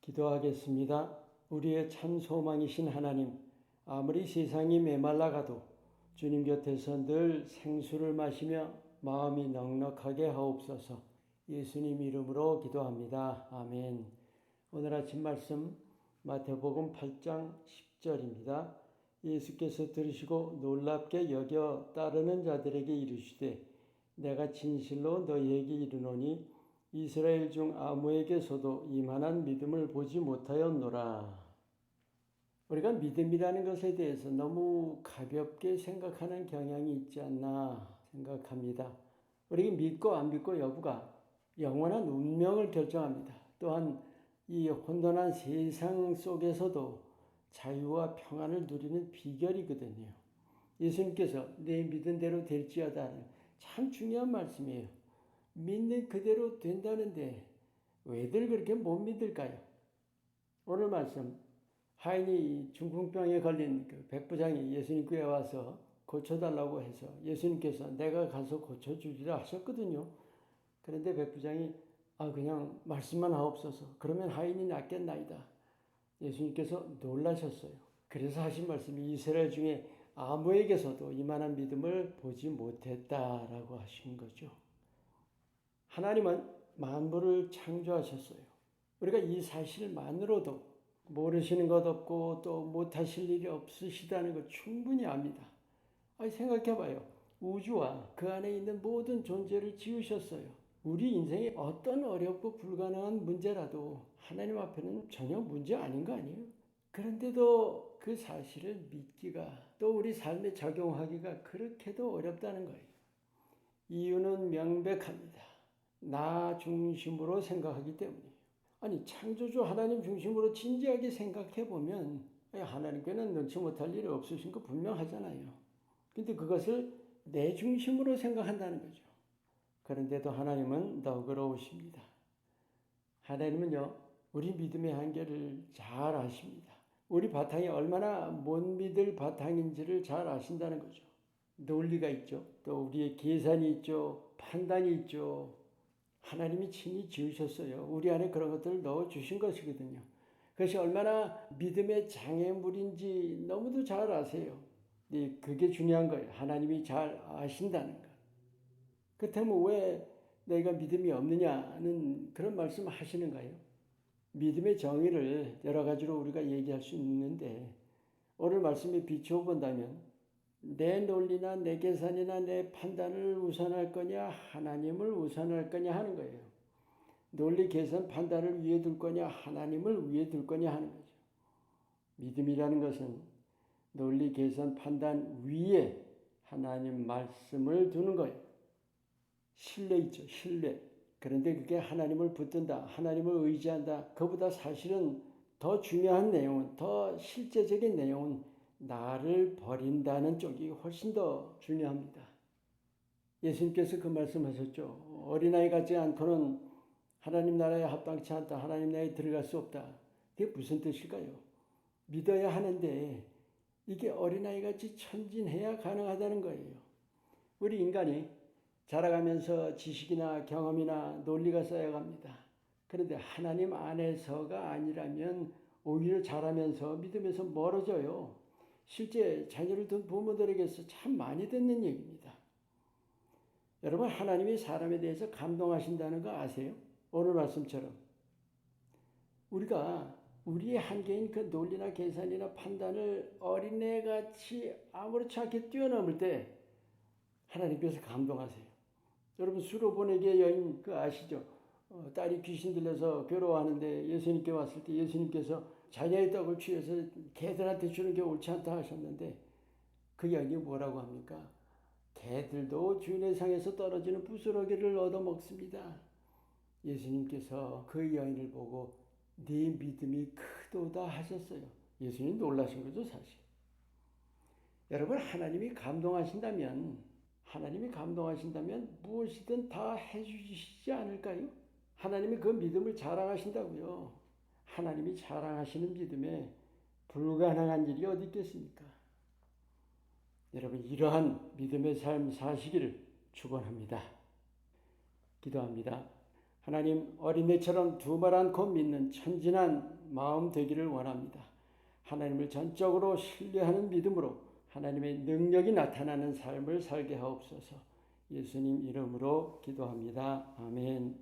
기도하겠습니다. 우리의 참 소망이신 하나님, 아무리 세상이 메말라가도 주님 곁에서 늘 생수를 마시며 마음이 넉넉하게 하옵소서. 예수님 이름으로 기도합니다. 아멘. 오늘 아침 말씀 마태복음 8장 10절입니다. 예수께서 들으시고 놀랍게 여겨 따르는 자들에게 이르시되 내가 진실로 너희에게 이르노니 이스라엘 중 아무에게서도 이만한 믿음을 보지 못하였노라. 우리가 믿음이라는 것에 대해서 너무 가볍게 생각하는 경향이 있지 않나 생각합니다. 우리가 믿고 안 믿고 여부가 영원한 운명을 결정합니다. 또한 이 혼돈한 세상 속에서도 자유와 평안을 누리는 비결이거든요. 예수님께서 내 믿은 대로 될지어다는 참 중요한 말씀이에요. 믿는 그대로 된다는데 왜들 그렇게 못 믿을까요? 오늘 말씀 하인이 중풍병에 걸린 그 백부장이 예수님께 와서 고쳐달라고 해서 예수님께서 내가 가서 고쳐주리라 하셨거든요. 그런데 백부장이 그냥 말씀만 하옵소서. 그러면 하인이 낫겠나이다. 예수님께서 놀라셨어요. 그래서 하신 말씀이 이스라엘 중에 아무에게서도 이만한 믿음을 보지 못했다라고 하신 거죠. 하나님은 만물을 창조하셨어요. 우리가 이 사실만으로도 모르시는 것 없고 또 못하실 일이 없으시다는 걸 충분히 압니다. 생각해봐요. 우주와 그 안에 있는 모든 존재를 지으셨어요. 우리 인생에 어떤 어렵고 불가능한 문제라도 하나님 앞에는 전혀 문제 아닌 거 아니에요? 그런데도 그 사실을 믿기가 또 우리 삶에 적용하기가 그렇게도 어렵다는 거예요. 이유는 명백합니다. 나 중심으로 생각하기 때문이에요. 창조주 하나님 중심으로 진지하게 생각해보면 하나님께는 능치 못할 일이 없으신 거 분명하잖아요. 근데 그것을 내 중심으로 생각한다는 거죠. 그런데도 하나님은 너그러우십니다. 하나님은요, 우리 믿음의 한계를 잘 아십니다. 우리 바탕이 얼마나 못 믿을 바탕인지를 잘 아신다는 거죠. 논리가 있죠. 또 우리의 계산이 있죠. 판단이 있죠. 하나님이 친히 지으셨어요. 우리 안에 그런 것들을 넣어주신 것이거든요. 그것이 얼마나 믿음의 장애물인지 너무도 잘 아세요. 그게 중요한 거예요. 하나님이 잘 아신다는 것. 그렇다면 왜 내가 믿음이 없느냐는 그런 말씀 하시는가요? 믿음의 정의를 여러 가지로 우리가 얘기할 수 있는데 오늘 말씀에 비추어 본다면 내 논리나 내 계산이나 내 판단을 우선할 거냐 하나님을 우선할 거냐 하는 거예요. 논리, 계산, 판단을 위에 둘 거냐 하나님을 위에 둘 거냐 하는 거죠. 믿음이라는 것은 논리, 계산, 판단 위에 하나님 말씀을 두는 거예요. 신뢰 있죠. 신뢰. 그런데 그게 하나님을 붙든다. 하나님을 의지한다. 그보다 사실은 더 중요한 내용은 더 실제적인 내용은 나를 버린다는 쪽이 훨씬 더 중요합니다. 예수님께서 그 말씀하셨죠. 어린아이 같지 않고는 하나님 나라에 합당치 않다. 하나님 나라에 들어갈 수 없다. 그게 무슨 뜻일까요? 믿어야 하는데 이게 어린아이 같이 천진해야 가능하다는 거예요. 우리 인간이 자라가면서 지식이나 경험이나 논리가 쌓여갑니다. 그런데 하나님 안에서가 아니라면 오히려 자라면서 믿음에서 멀어져요. 실제 자녀를 둔 부모들에게서 참 많이 듣는 얘기입니다. 여러분, 하나님이 사람에 대해서 감동하신다는 거 아세요? 오늘 말씀처럼 우리가 우리의 한계인 그 논리나 계산이나 판단을 어린애같이 아무렇지 않게 뛰어넘을 때 하나님께서 감동하세요. 여러분, 수로보내기의 여인 그 아시죠? 딸이 귀신 들려서 괴로워하는데 예수님께 왔을 때 예수님께서 자녀의 떡을 취해서 개들한테 주는 게 옳지 않다 하셨는데 그 여인이 뭐라고 합니까? 개들도 주인의 상에서 떨어지는 부스러기를 얻어먹습니다. 예수님께서 그 여인을 보고 네 믿음이 크도다 하셨어요. 예수님 놀라신 거죠, 사실. 여러분, 하나님이 감동하신다면 무엇이든 다 해주시지 않을까요? 하나님이 그 믿음을 자랑하신다고요. 하나님이 자랑하시는 믿음에 불가능한 일이 어디 있겠습니까? 여러분, 이러한 믿음의 삶 사시기를 축원합니다. 기도합니다. 하나님, 어린애처럼 두말 않고 믿는 천진한 마음 되기를 원합니다. 하나님을 전적으로 신뢰하는 믿음으로 하나님의 능력이 나타나는 삶을 살게 하옵소서. 예수님 이름으로 기도합니다. 아멘.